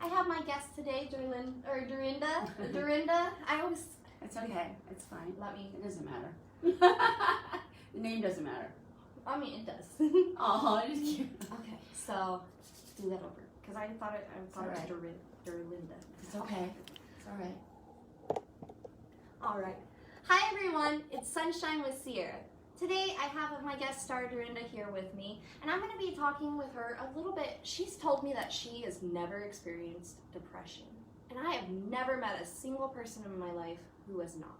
I have my guest today, Dorinda. Dorinda. I always. It's okay. It's fine. Let me. It doesn't matter. The name doesn't matter. I mean, it does. Oh, just cute. Okay, so do that over because I thought it was right. Dorinda. It's okay. It's all right. All right. Hi everyone. It's Sunshine with Sierra. Today I have my guest star Dorinda here with me, and I'm going to be talking with her a little bit. She's told me that she has never experienced depression, and I have never met a single person in my life who has not.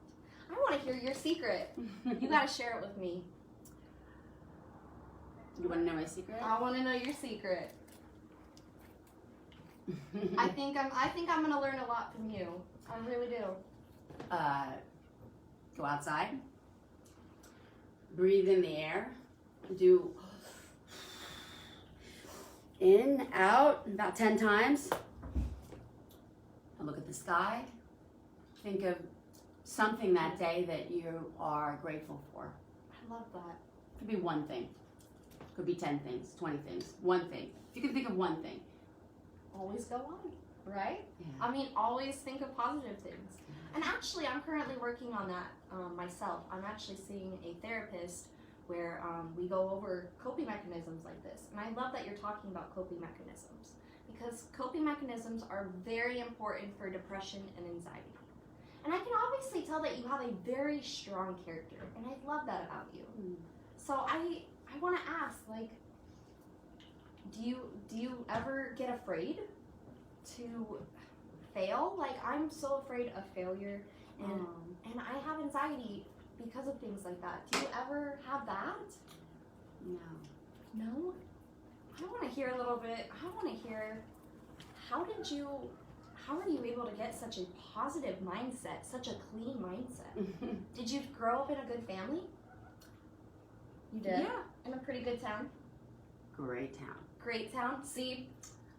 I want to hear your secret. You got to share it with me. You want to know my secret? I want to know your secret. I think I'm going to learn a lot from you. I really do. Go outside. Breathe in the air. Do in, out, about 10 times. And look at the sky. Think of something that day that you are grateful for. I love that. Could be one thing. Could be 10 things, 20 things. One thing. If you can think of one thing. Always go on, right? Yeah. I mean, always think of positive things. And actually, I'm currently working on that myself. I'm actually seeing a therapist where we go over coping mechanisms like this. And I love that you're talking about coping mechanisms because coping mechanisms are very important for depression and anxiety. And I can obviously tell that you have a very strong character, and I love that about you. So I want to ask, like, do you ever get afraid to fail? Like, I'm so afraid of failure, and I have anxiety because of things like that. Do you ever have that? No. No? I want to hear a little bit. I want to hear, how are you able to get such a positive mindset, such a clean mindset? Did you grow up in a good family? You did? Yeah. In a pretty good town? Great town. Great town? See,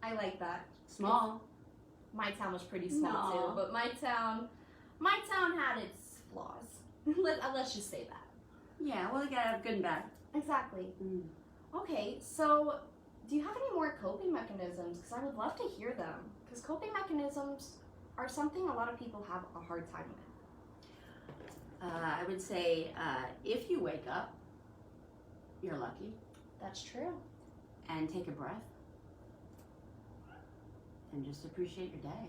I like that. Small. My town was pretty small No. too, but my town had its flaws. Let's just say that. Yeah, well, you gotta have good and bad. Exactly. Okay, so do you have any more coping mechanisms? Because I would love to hear them. Because coping mechanisms are something a lot of people have a hard time with. I would say if you wake up, you're lucky. That's true. And take a breath. And just appreciate your day.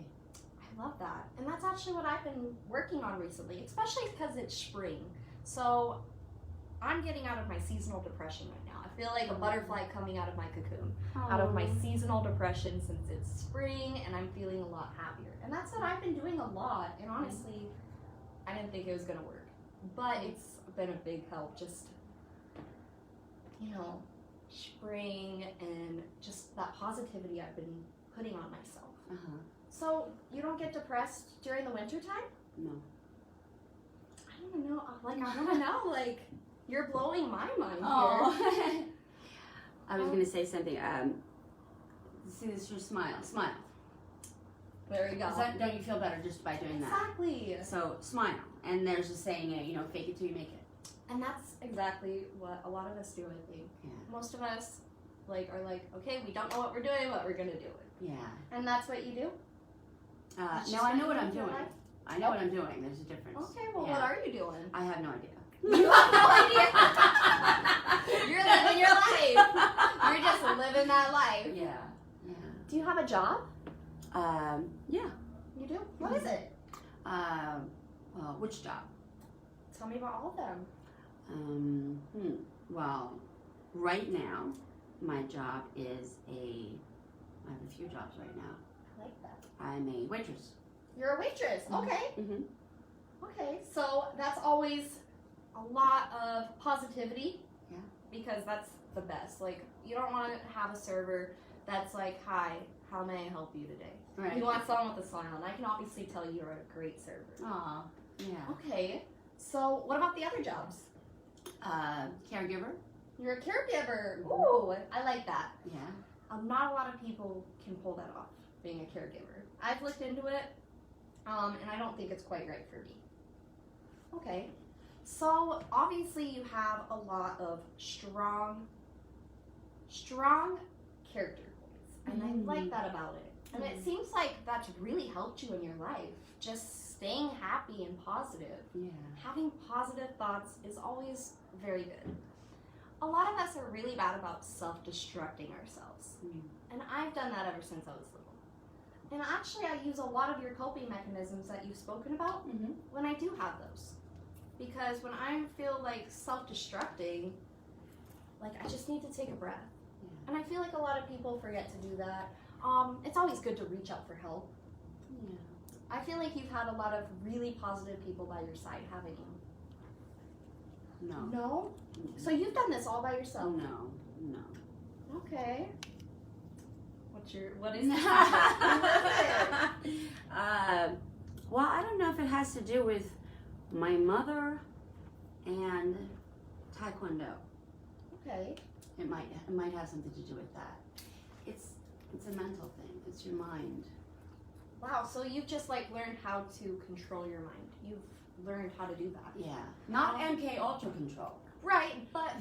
I love that. And that's actually what I've been working on recently, especially because it's spring. So I'm getting out of my seasonal depression right now. I feel like a butterfly coming out of my cocoon, out of my seasonal depression since it's spring, and I'm feeling a lot happier. And that's what I've been doing a lot. And honestly, I didn't think it was going to work. But it's been a big help, just, you know, spring and just that positivity I've been putting on myself. So you don't get depressed during the winter time? No. I don't know. Like, I want to know. Like, you're blowing my mind here. I was going to say something. See, this is your smile. Smile. There you go. Don't you feel better just by doing that? Exactly. So smile. And there's a saying, fake it till you make it. And that's exactly what a lot of us do, I think. Yeah. Most of us are like, okay, we don't know what we're doing, but we're going to do it. Yeah. And that's what you do? No, I know what I'm doing. I know what I'm doing. There's a difference. Okay, well, what are you doing? I have no idea. You have no idea. You're living your life. You're just living that life. Yeah. Do you have a job? Yeah. You do? What is it? Well, which job? Tell me about all of them. Well, right now, my job is I have a few jobs right now. I like that. I'm a waitress. You're a waitress. Okay. Mm-hmm. Okay, so that's always a lot of positivity. Yeah. Because that's the best. Like, you don't want to have a server that's like, hi, how may I help you today? Right. You want someone with a smile, and I can obviously tell you're a great server. Aw, yeah. Okay, so what about the other jobs? Caregiver. You're a caregiver. Ooh, I like that. Yeah. Not a lot of people can pull that off, being a caregiver. I've looked into it, and I don't think it's quite right for me. Okay, so obviously you have a lot of strong character points, and I like that about it. And it seems like that's really helped you in your life. Just staying happy and positive. Yeah. Having positive thoughts is always very good. A lot of us are really bad about self-destructing ourselves. And I've done that ever since I was little. And actually, I use a lot of your coping mechanisms that you've spoken about when I do have those. Because when I feel like self-destructing, like I just need to take a breath. And I feel like a lot of people forget to do that. It's always good to reach out for help. Yeah. I feel like you've had a lot of really positive people by your side, haven't you? No. No? So you've done this all by yourself? No. Okay. What is this? Well, I don't know if it has to do with my mother and Taekwondo. Okay. It might have something to do with that. It's a mental thing. It's your mind. Wow, so you've just like learned how to control your mind. You've learned how to do that. Yeah. Not MK Ultra control. Right, but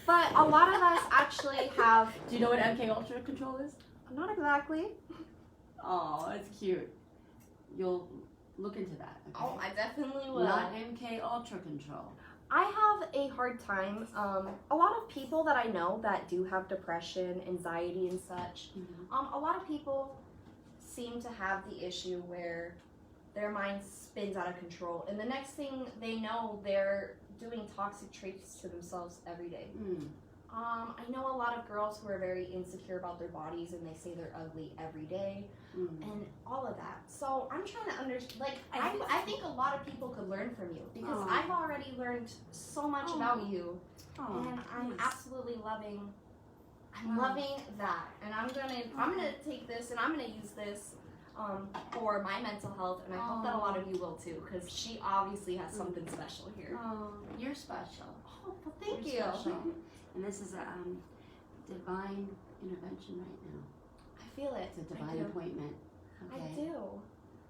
a lot of us actually have. Do you know what MK Ultra control is? Not exactly. Oh, that's cute. You'll look into that. Okay? Oh, I definitely will. Not MK Ultra control. I have a hard time. A lot of people that I know that do have depression, anxiety, and such. A lot of people seem to have the issue where their mind spins out of control, and the next thing they know, they're doing toxic traits to themselves every day. I know a lot of girls who are very insecure about their bodies, and they say they're ugly every day, and all of that. So I'm trying to understand. Like, I think a lot of people could learn from you because I've already learned so much about you, and I'm absolutely loving. I'm loving that, and I'm gonna take this and I'm gonna use this for my mental health, and I hope that a lot of you will too, because she obviously has something special here. Oh, you're special. Oh, well, thank You're you. special. And this is a divine intervention right now. I feel it. It's a divine appointment. Okay. I do.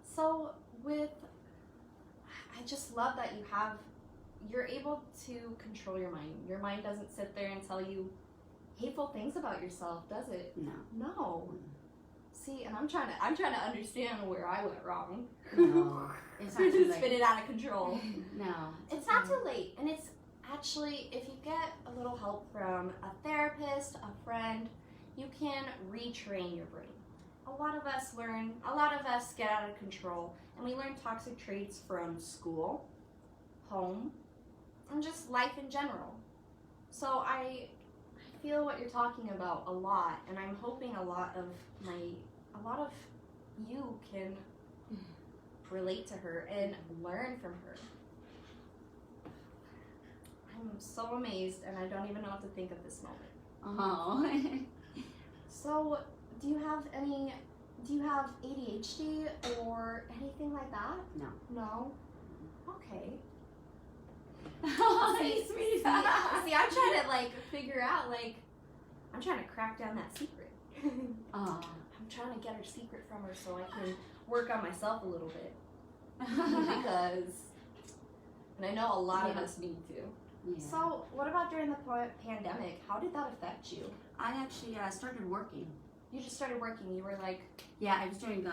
So I just love that you're able to control your mind. Your mind doesn't sit there and tell you hateful things about yourself, does it? No. No. See, and I'm trying to understand where I went wrong. No. It's not too late. Spin it out of control. No. It's not too late, and it's actually, if you get a little help from a therapist, a friend, you can retrain your brain. A lot of us get out of control, and we learn toxic traits from school, home, and just life in general. So I feel what you're talking about a lot, and I'm hoping a lot of you can relate to her and learn from her. I'm so amazed, and I don't even know what to think at this moment. Oh. So, do you have ADHD or anything like that? No. No? Okay. Oh, See, sweet. I'm trying to figure out, I'm trying to crack down that secret. Oh. I'm trying to get her secret from her so I can work on myself a little bit. Because, and I know a lot of us need to. Yeah. So, what about during the pandemic? How did that affect you? I actually started working. You just started working. You were like... Yeah, I was doing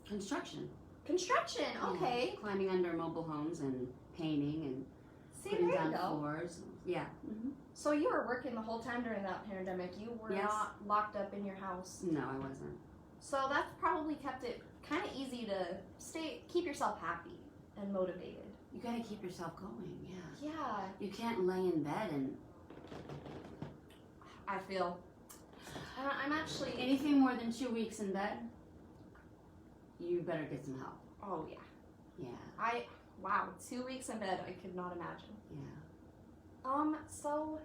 construction. Construction, okay. Yeah, climbing under mobile homes and painting and putting down floors. Yeah. So you were working the whole time during that pandemic. You were not locked up in your house. No, I wasn't. So that probably kept it kind of easy to keep yourself happy and motivated. You gotta keep yourself going, yeah. Yeah. You can't lay in bed and... I feel... I'm actually... Anything more than 2 weeks in bed, you better get some help. Oh, yeah. Yeah. Wow, 2 weeks in bed, I could not imagine. Yeah. So...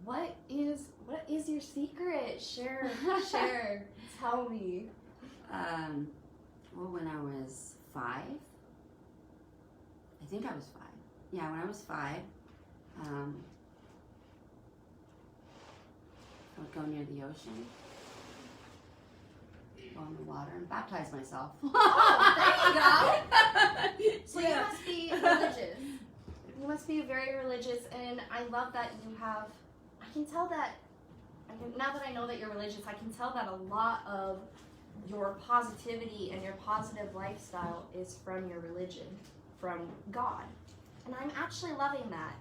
What is your secret? Share. Tell me. Well, when I was 5, I think I was 5. Yeah, when I was 5, I would go near the ocean, go in the water, and baptize myself. Oh, there you go. So you must be religious. You must be very religious, and I love that you have. I can tell that now that I know that you're religious, I can tell that a lot of your positivity and your positive lifestyle is from your religion, from God. And I'm actually loving that.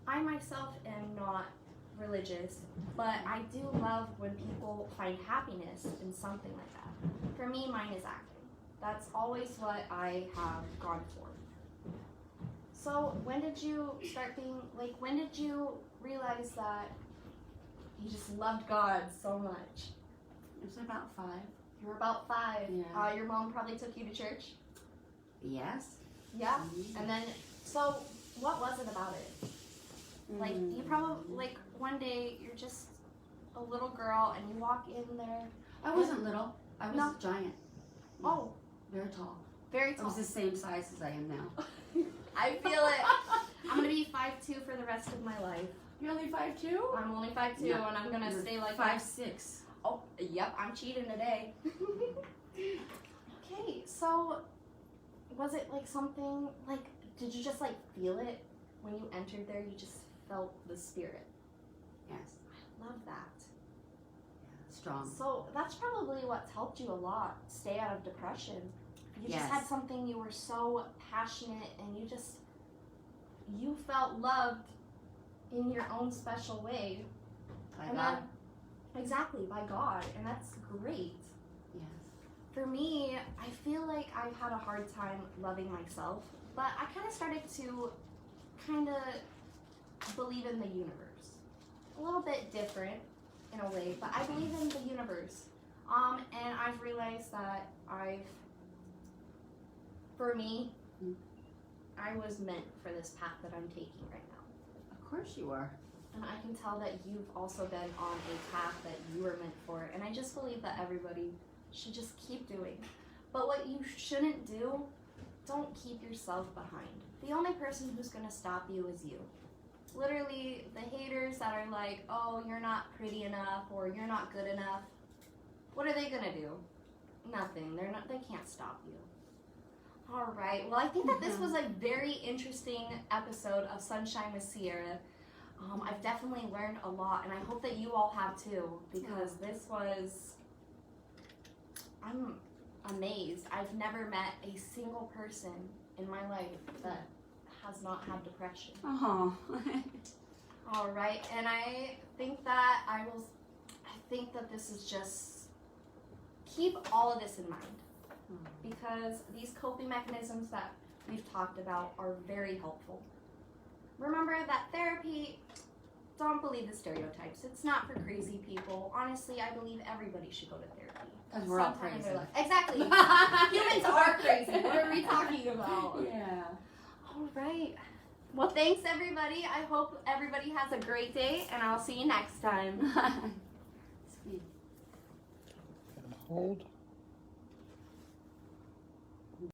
I myself am not religious, but I do love when people find happiness in something like that. For me, mine is acting. That's always what I have gone for. So when did you start being, like, when did you realize that you just loved God so much? It was about 5. You were about 5. Yeah. Your mom probably took you to church? Yes. Yeah? Mhm. And then, so what was it about it? Like, you probably, like, one day you're just a little girl and you walk in there. I wasn't little. I was No. a giant. Oh, Very tall. very I tall. was the same size as I am now. I feel it. I'm going to be 5'2" for the rest of my life. You're only 5'2"? I'm only 5'2", No, and I'm going to stay like 5'6". Oh, yep, I'm cheating today. Okay, so was it like something, like, did you just like feel it when you entered there? You just felt the spirit. Yes. I love that. Strong. So that's probably what's helped you a lot, stay out of depression. You just had Yes. something, you were so passionate, and you felt loved in your own special way. By And God. then, exactly, by God, and that's great. Yes. For me, I feel like I've had a hard time loving myself, but I kind of started to believe in the universe. A little bit different in a way, but I believe in the universe. And I've realized that for me, I was meant for this path that I'm taking right now. Of course you are. And I can tell that you've also been on a path that you were meant for. And I just believe that everybody should just keep doing. But what you shouldn't do, don't keep yourself behind. The only person who's going to stop you is you. Literally, the haters that are like, oh, you're not pretty enough or you're not good enough, what are they going to do? Nothing. They can't stop you. All right. Well, I think that this was a very interesting episode of Sunshine with Sierra. I've definitely learned a lot, and I hope that you all have too, because I'm amazed. I've never met a single person in my life that has not had depression. Oh. All right, and I think that this is just, keep all of this in mind, because these coping mechanisms that we've talked about are very helpful. Remember that therapy, don't believe the stereotypes. It's not for crazy people. Honestly, I believe everybody should go to therapy. Because we're all Sometime in crazy. their life. Exactly. Humans are crazy. What are we talking about? Yeah. All right. Well, thanks, everybody. I hope everybody has a great day, and I'll see you next time. Sweet. Hold.